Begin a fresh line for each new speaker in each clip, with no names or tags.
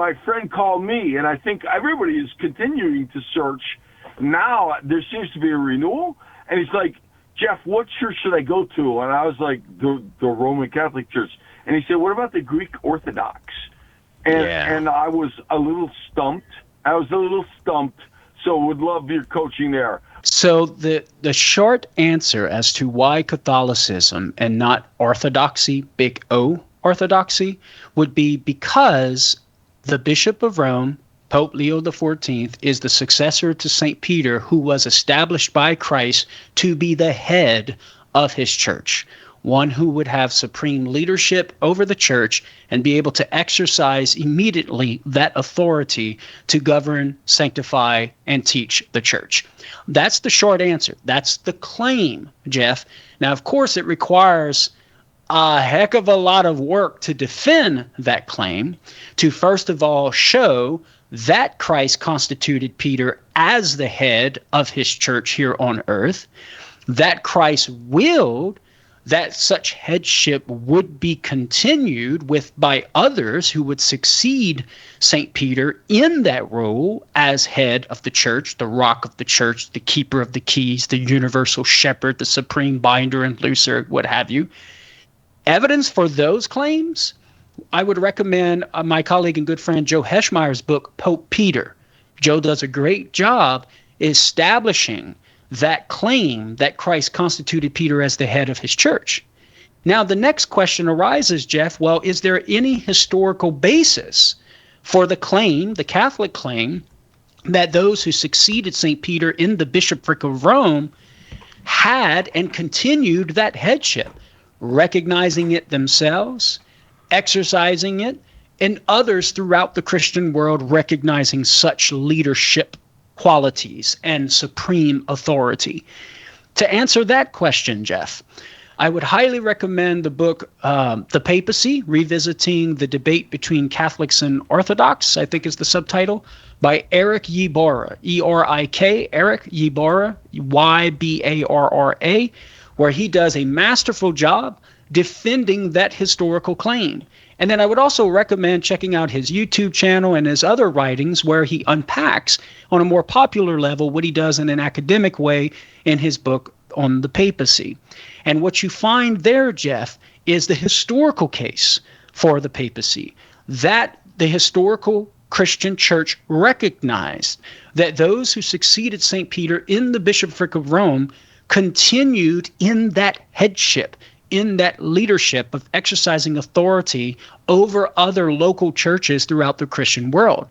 my friend called me, and I think everybody is continuing to search. Now there seems to be a renewal, and he's like, Jeff, what church should I go to? And I was like, the Roman Catholic Church. And he said, what about the Greek Orthodox? And I was a little stumped. So would love your coaching there.
So the short answer as to why Catholicism and not Orthodoxy, big O Orthodoxy, would be because the Bishop of Rome, Pope Leo XIV, is the successor to St. Peter, who was established by Christ to be the head of his church, one who would have supreme leadership over the church and be able to exercise immediately that authority to govern, sanctify, and teach the church. That's the short answer. That's the claim, Jeff. Now, of course, it requires a heck of a lot of work to defend that claim, to first of all show that Christ constituted Peter as the head of his church here on earth, that Christ willed that such headship would be continued with by others who would succeed St. Peter in that role as head of the church, the rock of the church, the keeper of the keys, the universal shepherd, the supreme binder and looser, what have you. Evidence for those claims, I would recommend my colleague and good friend Joe Heschmeyer's book, Pope Peter. Joe does a great job establishing that claim that Christ constituted Peter as the head of his church. Now, the next question arises, Jeff, well, is there any historical basis for the claim, the Catholic claim, that those who succeeded St. Peter in the bishopric of Rome had and continued that headship, recognizing it themselves, exercising it, and others throughout the Christian world recognizing such leadership qualities and supreme authority? To answer that question, Jeff, I would highly recommend the book The Papacy, Revisiting the Debate Between Catholics and Orthodox, I think is the subtitle, by Eric Ybarra, E-R-I-K, Eric Ybarra, Y-B-A-R-R-A, where he does a masterful job defending that historical claim. And then I would also recommend checking out his YouTube channel and his other writings where he unpacks on a more popular level what he does in an academic way in his book on the papacy. And what you find there, Jeff, is the historical case for the papacy, that the historical Christian church recognized that those who succeeded St. Peter in the bishopric of Rome continued in that headship, in that leadership of exercising authority over other local churches throughout the Christian world.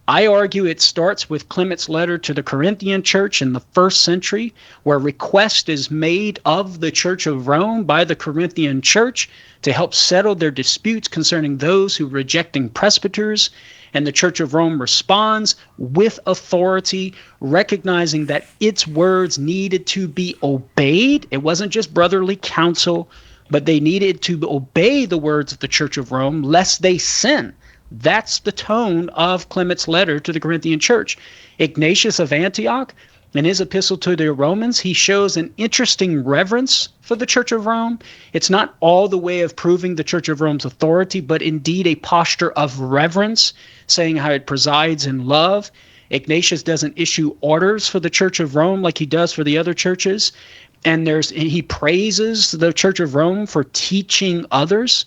I argue it starts with Clement's letter to the Corinthian church in the 1st century, where request is made of the Church of Rome by the Corinthian church to help settle their disputes concerning those who rejecting presbyters. And the Church of Rome responds with authority, recognizing that its words needed to be obeyed. It wasn't just brotherly counsel, but they needed to obey the words of the Church of Rome, lest they sin. That's the tone of Clement's letter to the Corinthian church. Ignatius of Antioch, in his epistle to the Romans, he shows an interesting reverence for the Church of Rome. It's not all the way of proving the Church of Rome's authority, but indeed a posture of reverence, saying how it presides in love. Ignatius doesn't issue orders for the Church of Rome like he does for the other churches. And he praises the Church of Rome for teaching others.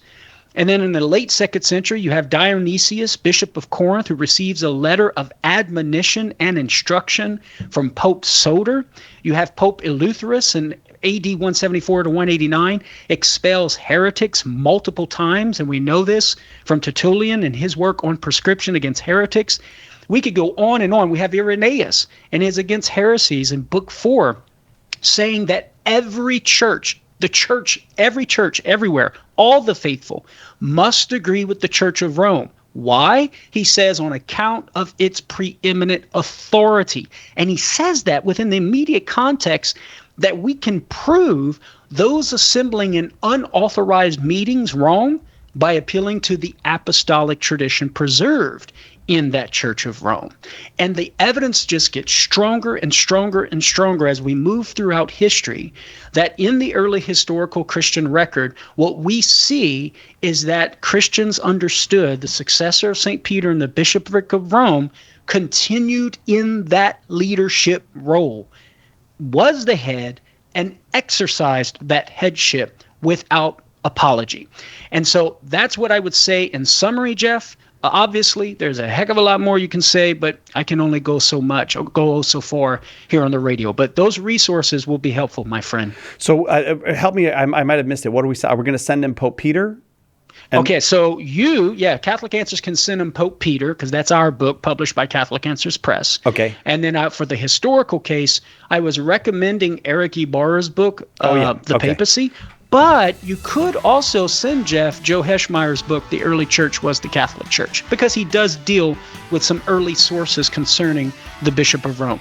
And then in the late 2nd century, you have Dionysius, Bishop of Corinth, who receives a letter of admonition and instruction from Pope Soter. You have Pope Eleutherus in AD 174 to 189, expels heretics multiple times, and we know this from Tertullian and his work on prescription against heretics. We could go on and on. We have Irenaeus and his Against Heresies in Book 4, saying that every church, every church, everywhere, all the faithful must agree with the Church of Rome. Why? He says on account of its preeminent authority. And he says that within the immediate context that we can prove those assembling in unauthorized meetings wrong. by appealing to the apostolic tradition preserved in that Church of Rome. And the evidence just gets stronger and stronger and stronger as we move throughout history, that in the early historical Christian record, what we see is that Christians understood the successor of St. Peter and the bishopric of Rome continued in that leadership role, was the head, and exercised that headship without apology. And so that's what I would say in summary, Jeff. Obviously, there's a heck of a lot more you can say, but I can only go so much, or go so far here on the radio. But those resources will be helpful, my friend.
So help me. I might have missed it. What do we say? Are we going to send him Pope Peter?
Okay, so Catholic Answers can send him Pope Peter, because that's our book published by Catholic Answers Press.
Okay.
And then for the historical case, I was recommending Eric Ibarra's book, The Papacy. But you could also send Jeff Joe Heschmeyer's book, The Early Church Was the Catholic Church, because he does deal with some early sources concerning the Bishop of Rome.